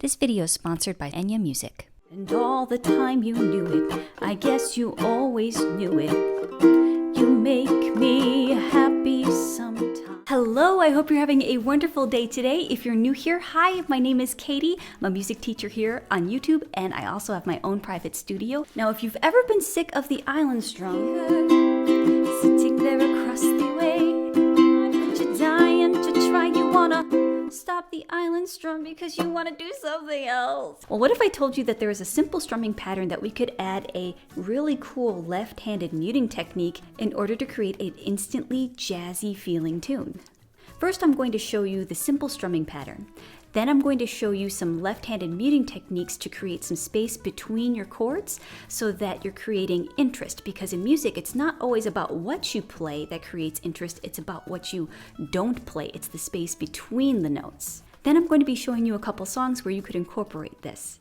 This video is sponsored by Enya Music. And all the time you knew it, I guess you always knew it. You make me happy sometimes. Hello, I hope you're having a wonderful day today. If you're new here, hi, my name is Katie. I'm a music teacher here on YouTube, and I also have my own private studio. Now, if you've ever been sick of the island strum, sitting there across the way, but you're dying to try, you wanna stop the island strum because you want to do something else. Well, what if I told you that there is a simple strumming pattern that we could add a really cool left-handed muting technique in order to create an instantly jazzy feeling tune? First, I'm going to show you the simple strumming pattern. Then I'm going to show you some left-handed muting techniques to create some space between your chords so that you're creating interest, because in music, it's not always about what you play that creates interest, it's about what you don't play. It's the space between the notes. Then I'm going to be showing you a couple songs where you could incorporate this.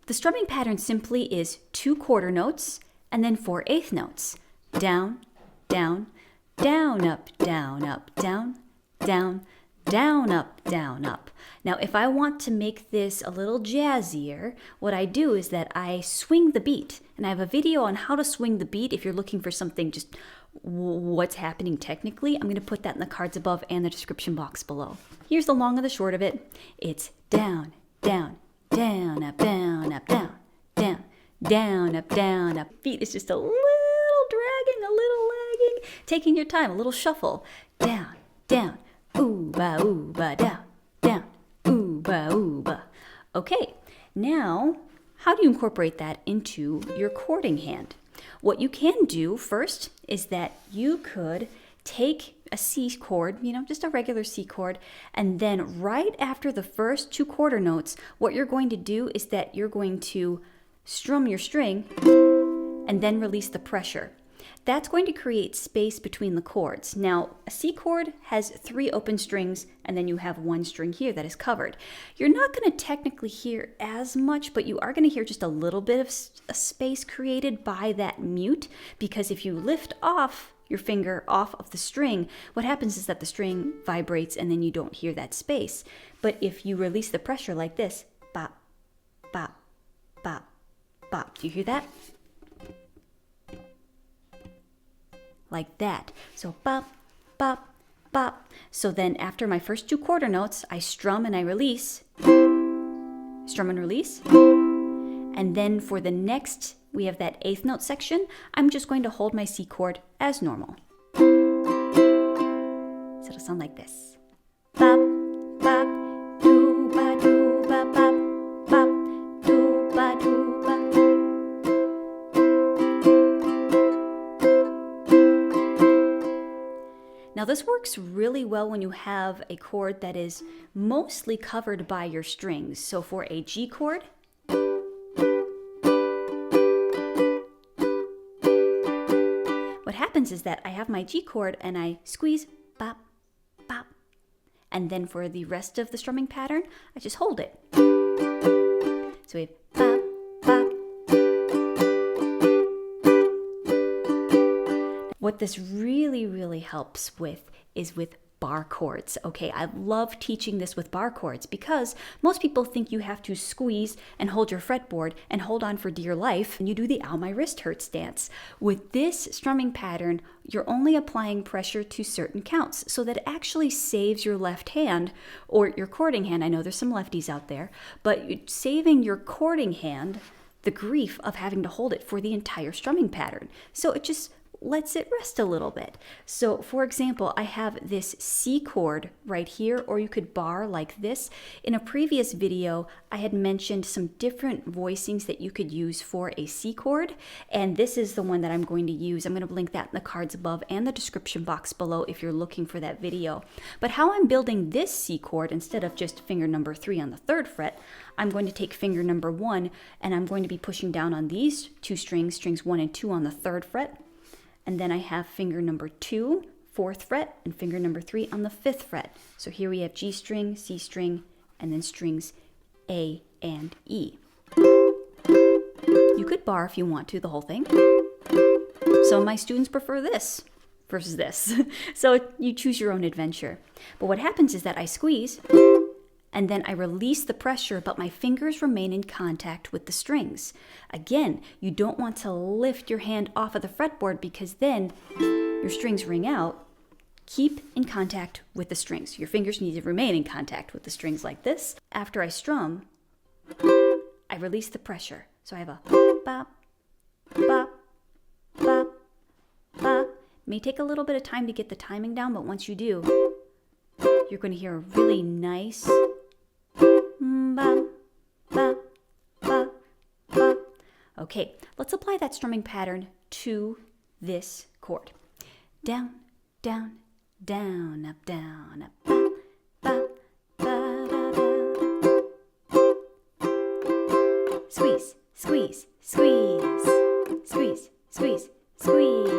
The strumming pattern simply is 2 quarter notes and then 4 eighth notes. Down, down, down, up, down, up, down, down, down, up, down, up. Now, if I want to make this a little jazzier, what I do is that I swing the beat. And I have a video on how to swing the beat if you're looking for something just what's happening technically. I'm going to put that in the cards above and the description box below. Here's the long and the short of it. It's down, down, down, up, down, up, down, down, down, up, down, up. Beat is just a little dragging, a little lagging, taking your time, a little shuffle. Down, down, ooh, ba, down, down, ooh, ba. Okay, now, how do you incorporate that into your chording hand? What you can do first is that you could take a C chord, just a regular C chord, and then right after the first 2 quarter notes, what you're going to do is that you're going to strum your string and then release the pressure. That's going to create space between the chords. Now, a C chord has 3 open strings, and then you have 1 string here that is covered. You're not going to technically hear as much, but you are going to hear just a little bit of a space created by that mute, because if you lift off your finger off of the string, what happens is that the string vibrates and then you don't hear that space. But if you release the pressure like this, bop, bop, bop, bop, do you hear that? Like that. So bop, bop, bop. So then after my first 2 quarter notes, I strum and I release. Strum and release. And then for the next, we have that 8th note section. I'm just going to hold my C chord as normal. So it'll sound like this. Bop, bop, doo ba doo ba bop, bop, doo ba doo ba. Now this works really well when you have a chord that is mostly covered by your strings. So for a G chord, what happens is that I have my G chord and I squeeze, bop, bop. And then for the rest of the strumming pattern, I just hold it. So we have bop, bop. What this really helps with is with bar chords. Okay, I love teaching this with bar chords because most people think you have to squeeze and hold your fretboard and hold on for dear life and you do the ow my wrist hurts dance. With this strumming pattern, you're only applying pressure to certain counts, so that it actually saves your left hand or your chording hand. I know there's some lefties out there, but you're saving your chording hand the grief of having to hold it for the entire strumming pattern. So it just lets it rest a little bit. So for example, I have this C chord right here, or you could bar like this. In a previous video, I had mentioned some different voicings that you could use for a C chord, and this is the one that I'm going to use. I'm going to link that in the cards above and the description box below if you're looking for that video. But how I'm building this C chord, instead of just finger number 3 on the 3rd fret, I'm going to take finger number 1 and I'm going to be pushing down on these 2 strings, strings 1 and 2 on the 3rd fret. And then I have finger number 2, 4th fret, and finger number 3 on the 5th fret. So here we have G string, C string, and then strings A and E. You could bar if you want to, the whole thing. Some of my students prefer this versus this. So you choose your own adventure. But what happens is that I squeeze, and then I release the pressure, but my fingers remain in contact with the strings. Again, you don't want to lift your hand off of the fretboard because then your strings ring out. Keep in contact with the strings. Your fingers need to remain in contact with the strings like this. After I strum, I release the pressure. So I have a bop, bop, bop, bop. May take a little bit of time to get the timing down, but once you do, you're going to hear a really nice bop, bop, bop, bop. Okay, let's apply that strumming pattern to this chord. Down, down, down, up, down, up, bop, bop, ba, da, da. Squeeze, squeeze, squeeze, squeeze, squeeze, squeeze.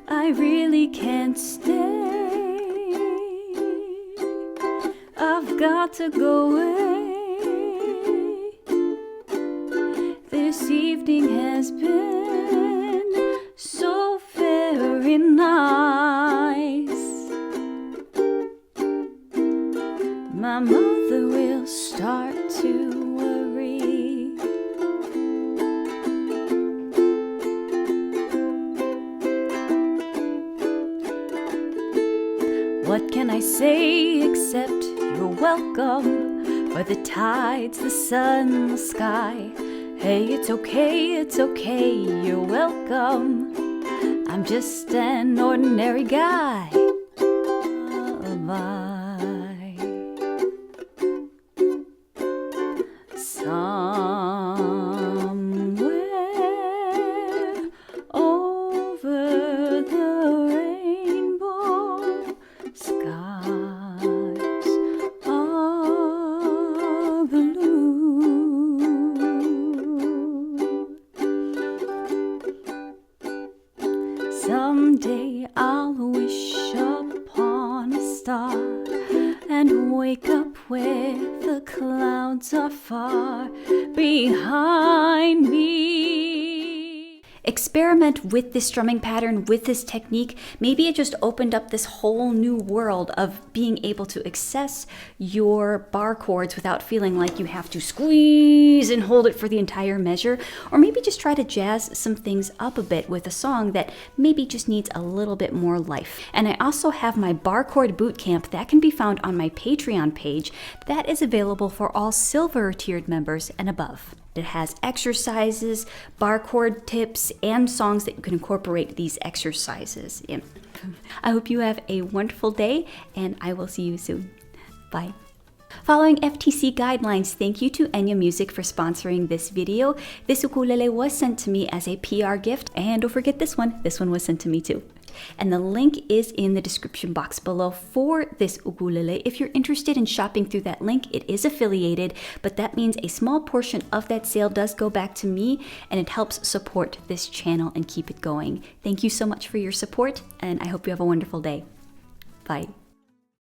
I really can't stay. I've got to go away. This evening has been so very nice. My mother will start to worry. What can I say except you're welcome for the tides, the sun, the sky. Hey, it's okay, you're welcome. I'm just an ordinary guy. Bye. Somewhere over the rainbow, skies are blue. Someday I'll wish upon a star and wake up where the clouds are far behind me. Experiment with this strumming pattern, with this technique. Maybe it just opened up this whole new world of being able to access your bar chords without feeling like you have to squeeze and hold it for the entire measure. Or maybe just try to jazz some things up a bit with a song that maybe just needs a little bit more life. And I also have my bar chord bootcamp that can be found on my Patreon page that is available for all silver tiered members and above. It has exercises, bar chord tips, and songs that you can incorporate these exercises in. I hope you have a wonderful day, and I will see you soon. Bye. Following FTC guidelines, thank you to Enya Music for sponsoring this video. This ukulele was sent to me as a PR gift, and don't forget this one. This one was sent to me too. And the link is in the description box below for this ukulele. If you're interested in shopping through that link, it is affiliated, but that means a small portion of that sale does go back to me, and it helps support this channel and keep it going. Thank you so much for your support, and I hope you have a wonderful day. Bye.